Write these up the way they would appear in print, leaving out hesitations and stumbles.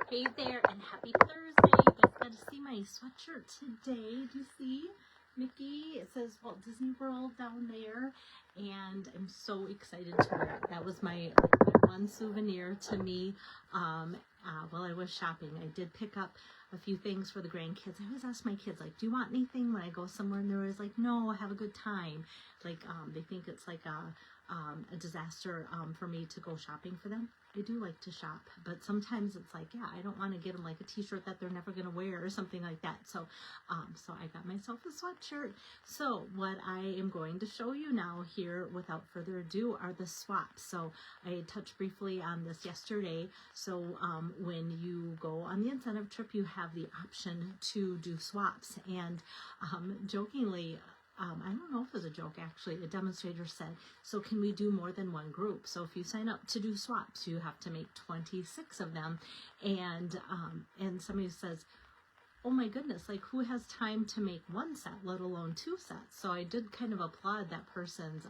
Hey there, and happy Thursday. You guys got to see my sweatshirt today. Do you see? Mickey, it says Walt Disney World down there, and I'm so excited to wear it. That was my one souvenir to me while I was shopping. I did pick up a few things for the grandkids. I always ask my kids, like, do you want anything when I go somewhere? And they're always like, no, have a good time. Like, they think it's like a disaster for me to go shopping for them. I do like to shop, but sometimes it's like, yeah, I don't want to get them like a t-shirt that they're never going to wear or something like that. So, so I got myself a sweatshirt. So what I am going to show you now here, without further ado, are the swaps. So I touched briefly on this yesterday. So when you go on the incentive trip, you have the option to do swaps. And jokingly, I don't know if it was a joke, actually, a demonstrator said, so can we do more than one group? So if you sign up to do swaps, you have to make 26 of them. And somebody says, oh my goodness, like, who has time to make one set, let alone two sets? So I did kind of applaud that person's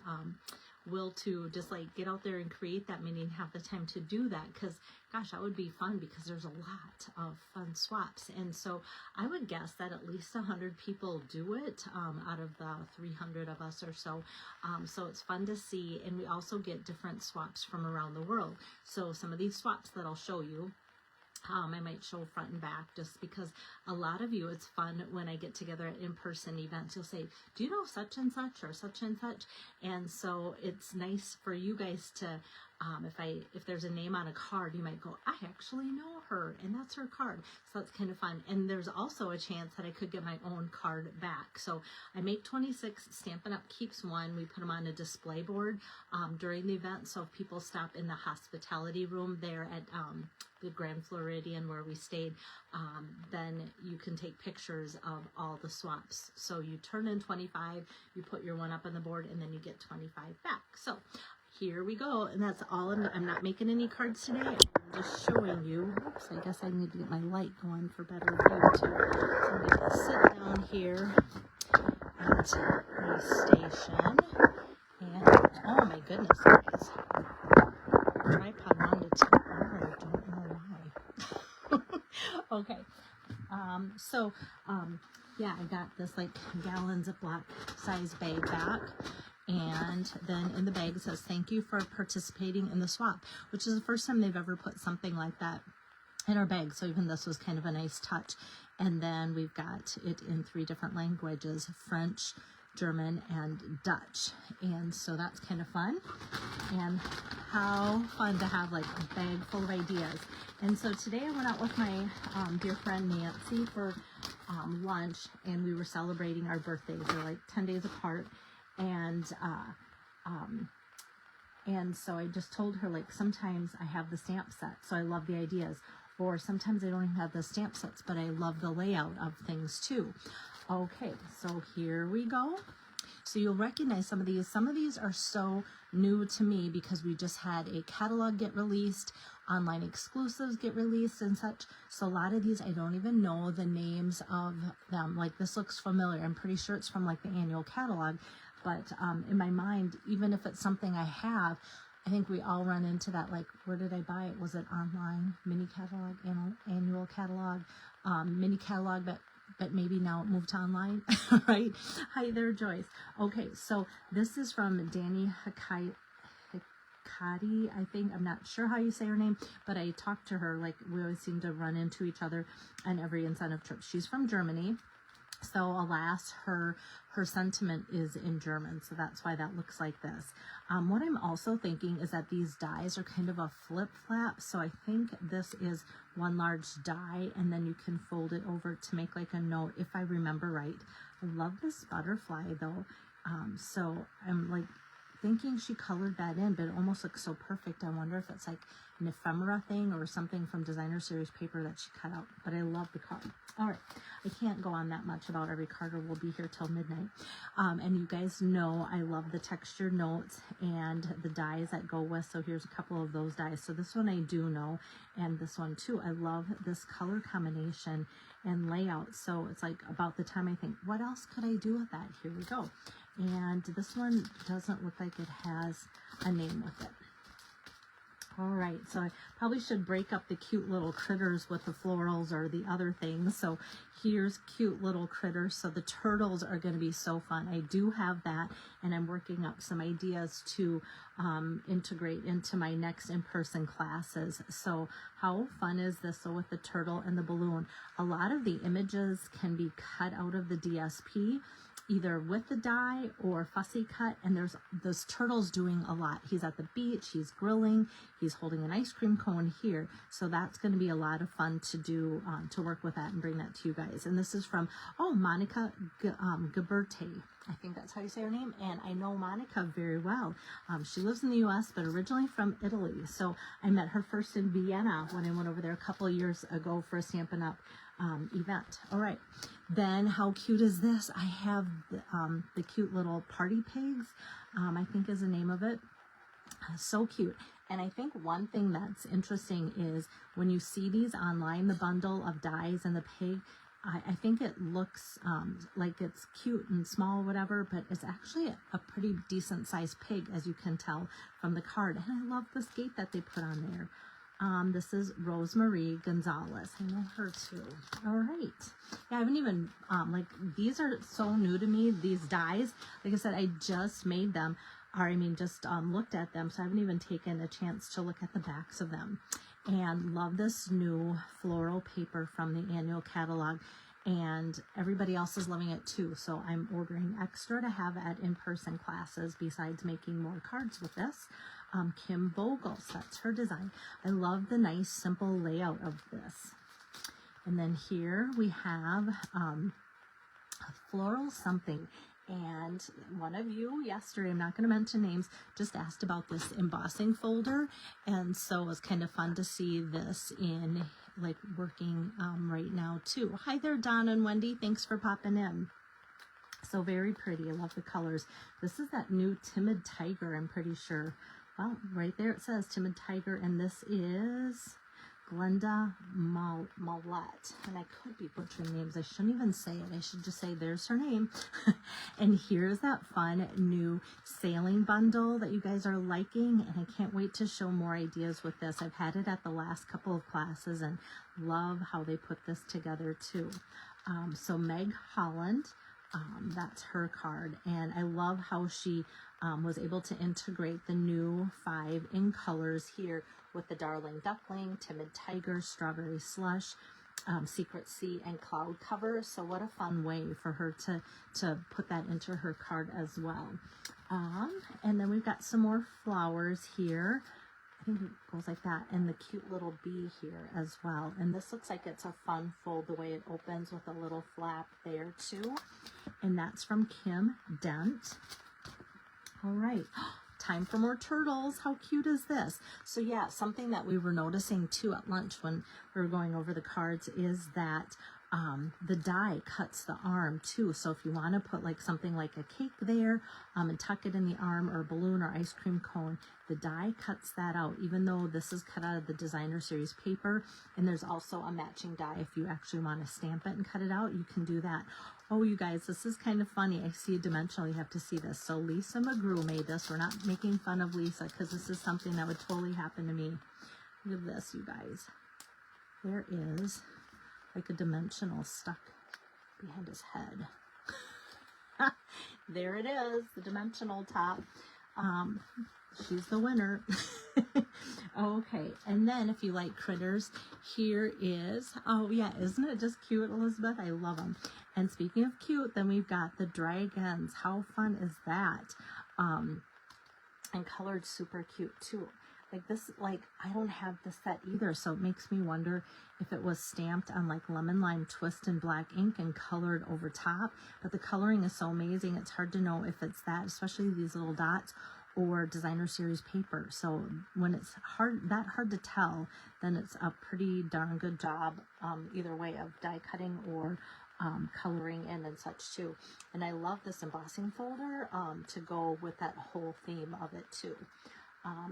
will to just like get out there and create that many and have the time to do that, because gosh, that would be fun, because there's a lot of fun swaps. And so I would guess that at least 100 people do it out of the 300 of us or so. So it's fun to see. And we also get different swaps from around the world. So some of these swaps that I'll show you, I might show front and back, just because a lot of you, it's fun when I get together at in-person events. You'll say, do you know such and such or such and such? And so it's nice for you guys to, if there's a name on a card, you might go, I actually know her, and that's her card. So that's kind of fun. And there's also a chance that I could get my own card back. So I make 26. Stampin' Up keeps one. We put them on a display board during the event. So if people stop in the hospitality room there at the Grand Floridian where we stayed, then you can take pictures of all the swaps. So you turn in 25, you put your one up on the board, and then you get 25 back. So here we go, and that's all. I'm not making any cards today. I'm just showing you. Oops, I guess I need to get my light going for better view too. So I'm going to sit down here at my station, and oh my goodness, guys, the tripod wanted to tip over. I don't know why. Okay, yeah, I got this like gallon Ziploc size bag back. And then in the bag it says, thank you for participating in the swap, which is the first time they've ever put something like that in our bag. So even this was kind of a nice touch. And then we've got it in 3 different languages, French, German, and Dutch. And so that's kind of fun. And how fun to have like a bag full of ideas. And so today I went out with my dear friend Nancy for lunch, and we were celebrating our birthdays. They're like 10 days apart. And so I just told her, like, sometimes I have the stamp set, so I love the ideas, or sometimes I don't even have the stamp sets, but I love the layout of things too. Okay, so here we go. So you'll recognize some of these. Some of these are so new to me because we just had a catalog get released, online exclusives get released and such. So a lot of these, I don't even know the names of them. Like, this looks familiar. I'm pretty sure it's from like the annual catalog. But in my mind, even if it's something I have, I think we all run into that, like, where did I buy it? Was it online? Mini catalog, annual catalog, mini catalog, but maybe now it moved to online, right? Hi there, Joyce. Okay, so this is from Danny Hakati, I think. I'm not sure how you say her name, but I talked to her, like, we always seem to run into each other on every incentive trip. She's from Germany. So alas, her sentiment is in German, so that's why that looks like this. What I'm also thinking is that these dies are kind of a flip-flap, so I think this is one large die, and then you can fold it over to make like a note, if I remember right. I love this butterfly though, so I'm like thinking she colored that in, but it almost looks so perfect. I wonder if it's like an ephemera thing or something from designer series paper that she cut out, but I love the card. All right, I can't go on that much about every card, or we'll be here till midnight. And you guys know I love the textured notes and the dies that go with, so here's a couple of those dies. So this one I do know, and this one too. I love this color combination and layout. So it's like about the time I think, what else could I do with that? Here we go. And this one doesn't look like it has a name with it. All right, so I probably should break up the cute little critters with the florals or the other things. So here's cute little critters. So the turtles are going to be so fun. I do have that, and I'm working up some ideas to integrate into my next in-person classes. So how fun is this? So with the turtle and the balloon, a lot of the images can be cut out of the DSP, either with the die or fussy cut, and there's this turtle's doing a lot. He's at the beach, he's grilling, he's holding an ice cream cone here, so that's going to be a lot of fun to do, to work with that and bring that to you guys. And this is from, Monica Gaberte, I think that's how you say her name, and I know Monica very well. She lives in the U.S., but originally from Italy, so I met her first in Vienna when I went over there a couple of years ago for a Stampin' Up! Event. All right, then how cute is this? I have the cute little party pigs, I think is the name of it. So cute. And I think one thing that's interesting is when you see these online, the bundle of dies and the pig, I think it looks like it's cute and small, whatever, but it's actually a pretty decent sized pig, as you can tell from the card. And I love this gate that they put on there. This is Rosemarie Gonzalez. I know her too. All right. Yeah, I haven't even, these are so new to me, these dies. Like I said, I just made them, or just looked at them, so I haven't even taken a chance to look at the backs of them. And love this new floral paper from the annual catalog. And everybody else is loving it too. So I'm ordering extra to have at in-person classes besides making more cards with this. Kim Vogels, that's her design. I love the nice simple layout of this. And then here we have a floral something. And one of you yesterday, I'm not going to mention names, just asked about this embossing folder. And so it was kind of fun to see this in working right now too. Hi there, Donna and Wendy. Thanks for popping in. So very pretty. I love the colors. This is that new Timid Tiger, I'm pretty sure. Well, right there it says Timid Tiger, and this is Glenda Mollett. And I could be butchering names. I shouldn't even say it. I should just say there's her name. And here's that fun new sailing bundle that you guys are liking, and I can't wait to show more ideas with this. I've had it at the last couple of classes and love how they put this together too. So Meg Holland, that's her card, and I love how she was able to integrate the new 5 in colors here with the Darling Duckling, Timid Tiger, Strawberry Slush, Secret Sea, and Cloud Cover. So what a fun way for her to put that into her card as well. And then we've got some more flowers here. I think it goes like that, and the cute little bee here as well. And this looks like it's a fun fold the way it opens with a little flap there too. And that's from Kim Dent. All right, time for more turtles. How cute is this? So yeah, something that we were noticing too at lunch when we were going over the cards is that the die cuts the arm too. So if you want to put something like a cake there and tuck it in the arm, or a balloon or ice cream cone, the die cuts that out, even though this is cut out of the designer series paper. And there's also a matching die if you actually want to stamp it and cut it out, you can do that. Oh, you guys, this is kind of funny. I see a dimensional. You have to see this. So Lisa McGrew made this. We're not making fun of Lisa because this is something that would totally happen to me. Look at this, you guys. There is a dimensional stuck behind his head. There it is, the dimensional top. She's the winner. Okay, and then if you like critters, here is, oh yeah, isn't it just cute, Elizabeth? I love them. And speaking of cute, then we've got the dragons. How fun is that? And colored super cute too. This, I don't have the set either, so it makes me wonder if it was stamped on lemon lime twist in black ink and colored over top. But the coloring is so amazing, it's hard to know if it's that, especially these little dots, or designer series paper. So when it's that hard to tell, then it's a pretty darn good job either way of die cutting or coloring in and such too. And I love this embossing folder to go with that whole theme of it too.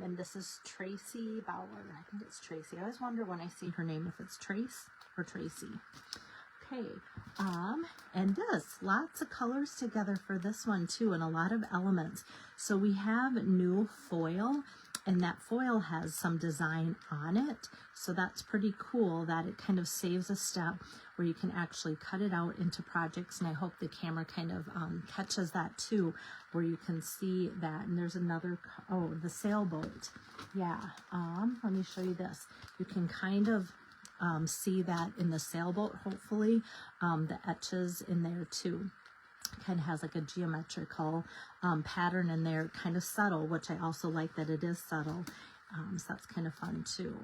And this is Tracy Bauer. I think it's Tracy. I always wonder when I see her name if it's Trace or Tracy. Okay, and this, lots of colors together for this one too, and a lot of elements. So we have new foil, and that foil has some design on it. So that's pretty cool that it kind of saves a step where you can actually cut it out into projects. And I hope the camera kind of catches that too, where you can see that. And there's another, oh, the sailboat. Yeah, let me show you this. You can kind of see that in the sailboat, hopefully, the etches in there too. Kind of has like a geometrical pattern in there, kind of subtle, which I also like that it is subtle. So that's kind of fun too.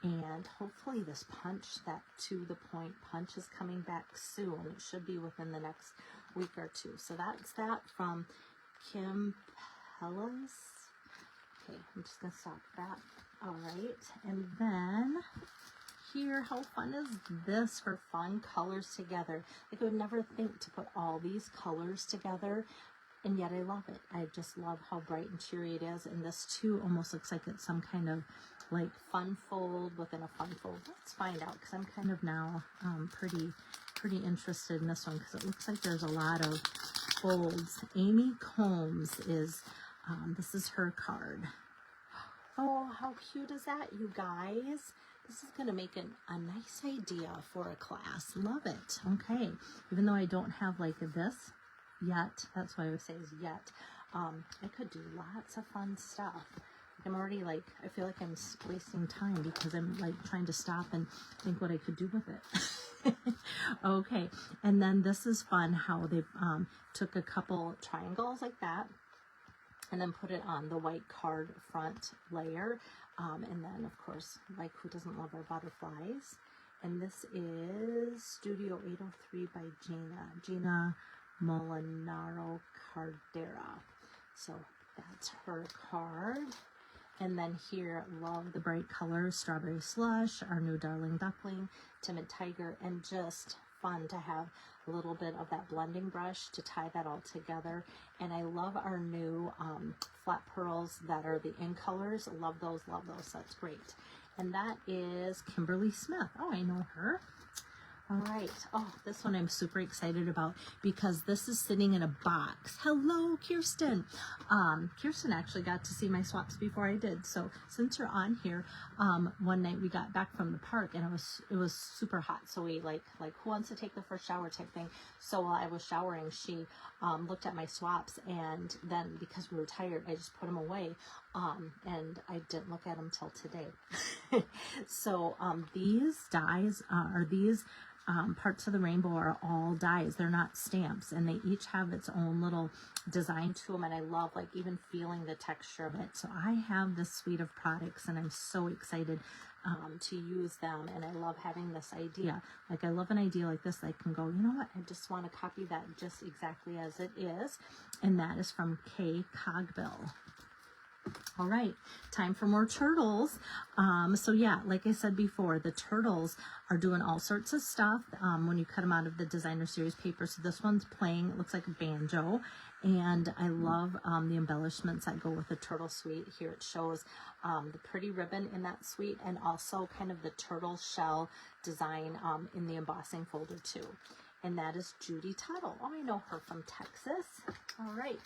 And hopefully this punch, that to the point punch, is coming back soon. It should be within the next week or two. So that's that from Kim Pellis. Okay, I'm just gonna stop that. All right, and then here, how fun is this for fun colors together? Like, I would never think to put all these colors together, and yet I love it. I just love how bright and cheery it is. And this too almost looks like it's some kind of like fun fold within a fun fold. Let's find out, because I'm kind of now pretty interested in this one, because it looks like there's a lot of folds. Amy Combs is, this is her card. Oh, how cute is that, you guys? This is going to make a nice idea for a class. Love it. Okay. Even though I don't have like this yet, that's why I would say is yet, I could do lots of fun stuff. I'm already like, I feel like I'm wasting time because I'm like trying to stop and think what I could do with it. Okay. And then this is fun how they took a couple triangles like that and then put it on the white card front layer. And then, of course, like, who doesn't love our butterflies? And this is Studio 803 by Gina Molinaro Cardera. So that's her card. And then here, love the bright colors, Strawberry Slush, Our New Darling Duckling, Timid Tiger, and just fun to have a little bit of that blending brush to tie that all together. And I love our new flat pearls that are the in colors. Love those, love those. That's great. And that is Kimberly Smith. Oh, I know her. All right. Oh, this one I'm super excited about because this is sitting in a box. Hello, Kirsten. Kirsten actually got to see my swaps before I did. So since you're on here, one night we got back from the park and it was super hot. So we like who wants to take the first shower type thing. So while I was showering, she looked at my swaps, and then because we were tired, I just put them away. And I didn't look at them till today. So these dies are these parts of the rainbow are all dies. They're not stamps, and they each have its own little design to them, and I love like even feeling the texture of it. So I have this suite of products and I'm so excited to use them, and I love having this idea. Like, I love an idea like this. I can go, you know what, I just want to copy that just exactly as it is. And that is from Kay Cogbill. All right, time for more turtles. So yeah, like I said before, the turtles are doing all sorts of stuff when you cut them out of the designer series paper. So this one's playing, it looks like a banjo, and I love the embellishments that go with the turtle suite. Here it shows the pretty ribbon in that suite, and also kind of the turtle shell design in the embossing folder too. And that is Judy Tuttle. Oh, I know her from Texas. All right.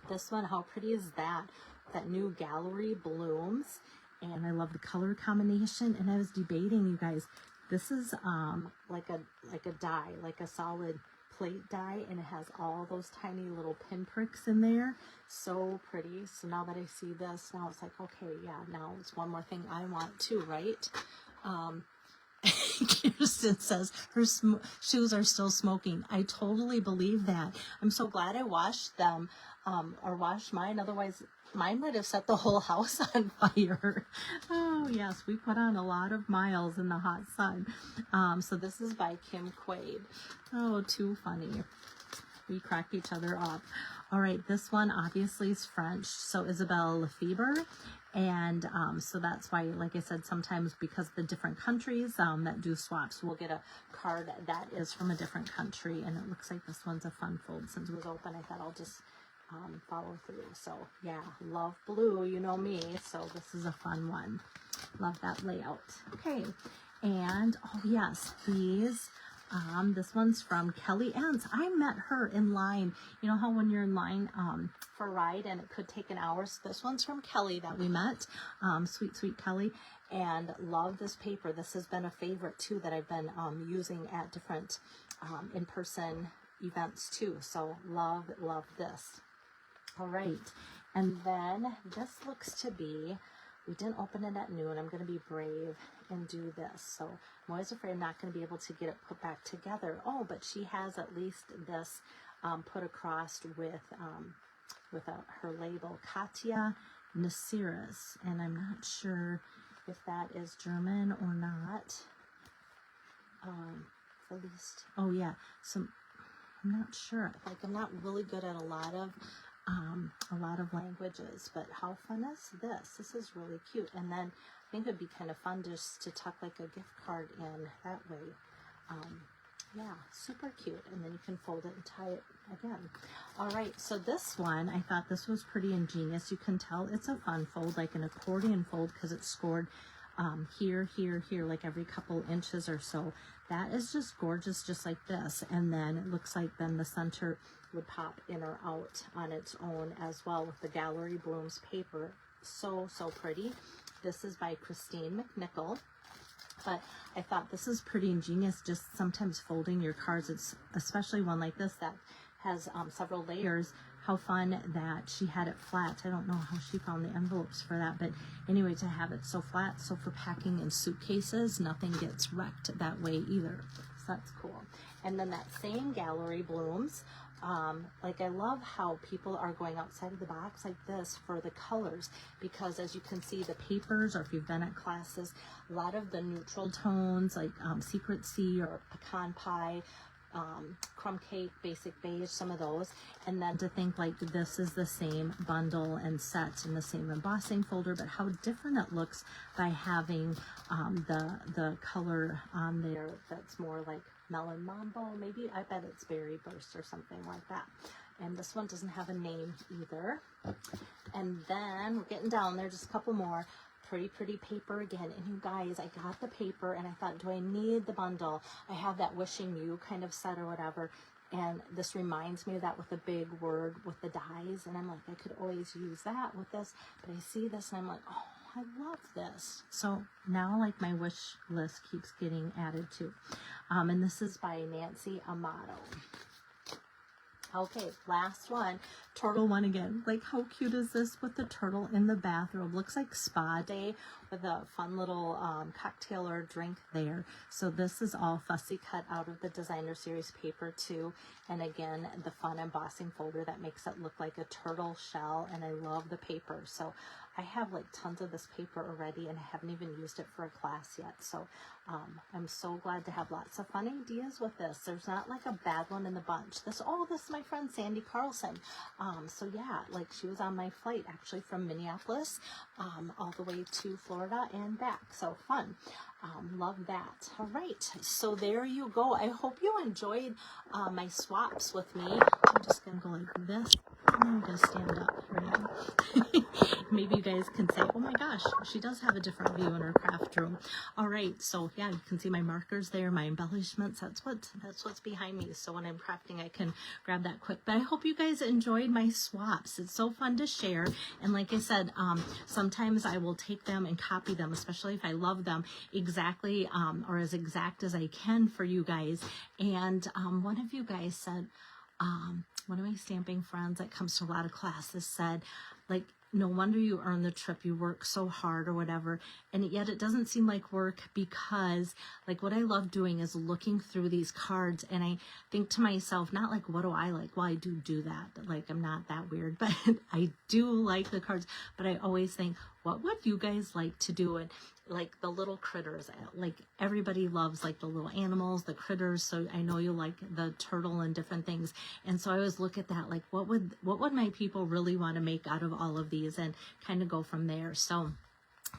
This one, how pretty is that? That new gallery blooms, and I love the color combination. And I was debating, you guys, this is like a die, like a solid plate die, and it has all those tiny little pinpricks in there. So pretty. So now that I see this, now it's like, okay, yeah, now it's one more thing I want too, right? Kirsten says her shoes are still smoking. I totally believe that. I'm so glad I washed them, or washed mine. Otherwise, mine might have set the whole house on fire. Oh, yes, we put on a lot of miles in the hot sun. So this is by Kim Quaid. Oh, too funny. We crack each other up. All right, this one obviously is French, so Isabelle Lefebvre. And so that's why, like I said, sometimes because the different countries that do swaps, we'll get a card that is from a different country. And it looks like this one's a fun fold. Since it was open, I thought I'll just follow through. So yeah, love blue, you know me. So this is a fun one. Love that layout. Okay, and oh yes, these This one's from Kelly Ents. I met her in line. You know how when you're in line for a ride and it could take an hour? So this one's from Kelly that we met. Sweet, sweet Kelly. And love this paper. This has been a favorite too that I've been using at different in-person events too. So love this. All right. And then this looks to be, we didn't open it at noon. I'm going to be brave and do this. So I'm always afraid I'm not going to be able to get it put back together. Oh, but she has at least this put across with her label, Katja Nasiris. And I'm not sure if that is German or not. At least, oh yeah. So I'm not sure. Like, I'm not really good at a lot of languages, but how fun is this? This is really cute. And then I think it'd be kind of fun just to tuck like a gift card in that way. Yeah, super cute. And then you can fold it and tie it again. All right, so this one, I thought this was pretty ingenious. You can tell it's a fun fold, like an accordion fold, because it's scored here, here, here, like every couple inches or so. That is just gorgeous, just like this. And then it looks like then the center would pop in or out on its own as well with the Gallery Blooms paper. So, so pretty. This is by Christine McNichol. But I thought this is pretty ingenious, just sometimes folding your cards. It's especially one like this that has several layers. How fun that she had it flat. I don't know how she found the envelopes for that, but anyway, to have it so flat, so for packing in suitcases, nothing gets wrecked that way either. So that's cool. And then that same Gallery Blooms, like I love how people are going outside of the box like this for the colors, because as you can see, the papers, or if you've been at classes, a lot of the neutral tones like Secret Sea or Pecan Pie, Crumb Cake, Basic Beige, some of those. And then to think like this is the same bundle and set in the same embossing folder, but how different it looks by having the color on there that's more like Melon Mambo, maybe. I bet it's Berry Burst or something like that. And this one doesn't have a name either. And then we're getting down there, just a couple more. Pretty, pretty paper again. And you guys, I got the paper and I thought, do I need the bundle? I have that Wishing You kind of set or whatever. And this reminds me of that with a big word with the dies. And I'm like, I could always use that with this. But I see this and I'm like, oh, I love this. So now like my wish list keeps getting added to. And this is by Nancy Amato. Okay, last one, turtle one again. Like, how cute is this with the turtle in the bathrobe? Looks like spa day with a fun little cocktail or drink there. So this is all fussy cut out of the Designer Series paper too. And again, the fun embossing folder that makes it look like a turtle shell. And I love the paper. So I have like tons of this paper already and I haven't even used it for a class yet. So I'm so glad to have lots of fun ideas with this. There's not like a bad one in the bunch. This is my friend Sandy Carlson. So yeah, like she was on my flight actually from Minneapolis all the way to Florida and back. So fun. Love that. All right, so there you go. I hope you enjoyed my swaps with me. I'm just gonna go like this. I'm gonna stand up for now. Maybe you guys can say, oh my gosh, she does have a different view in her craft room. All right, so yeah, you can see my markers there, my embellishments. That's what's behind me. So when I'm crafting, I can grab that quick. But I hope you guys enjoyed my swaps. It's so fun to share. And like I said, sometimes I will take them and copy them, especially if I love them exactly or as exact as I can for you guys. And one of you guys said, one of my stamping friends that comes to a lot of classes said, like, no wonder you earn the trip. You work so hard or whatever. And yet it doesn't seem like work, because like what I love doing is looking through these cards. And I think to myself, not like, what do I like? Well, I do that. Like, I'm not that weird, but I do like the cards. But I always think, what would you guys like to do? And like the little critters, like everybody loves like the little animals, the critters. So I know you like the turtle and different things. And so I always look at that, like what would my people really want to make out of all of these, and kind of go from there. So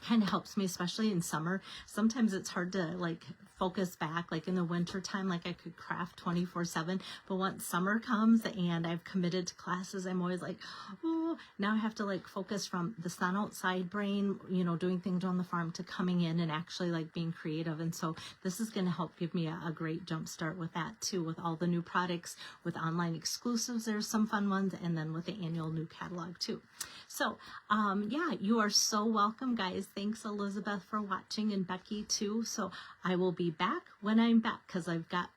kind of helps me, especially in summer. Sometimes it's hard to like focus back, like in the winter time, like I could craft 24/7, but once summer comes and I've committed to classes, I'm always like, oh, now I have to like focus from the sun outside brain, you know, doing things on the farm, to coming in and actually like being creative. And so this is going to help give me a great jump start with that too, with all the new products, with online exclusives. There's some fun ones, and then with the annual new catalog too. So yeah, you are so welcome, guys. Thanks, Elizabeth, for watching, and Becky too. So I will be back when I'm back, because I've got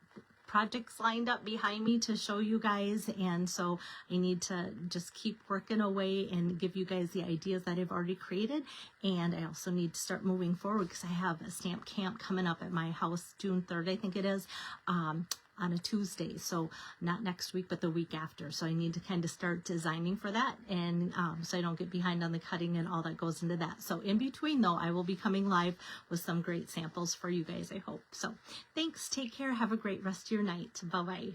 projects lined up behind me to show you guys, and so I need to just keep working away and give you guys the ideas that I've already created. And I also need to start moving forward, because I have a stamp camp coming up at my house June 3rd, I think it is, on a Tuesday. So not next week, but the week after. So I need to kind of start designing for that, and so I don't get behind on the cutting and all that goes into that. So in between though, I will be coming live with some great samples for you guys, I hope. So thanks, take care, have a great rest of your night. Bye-bye.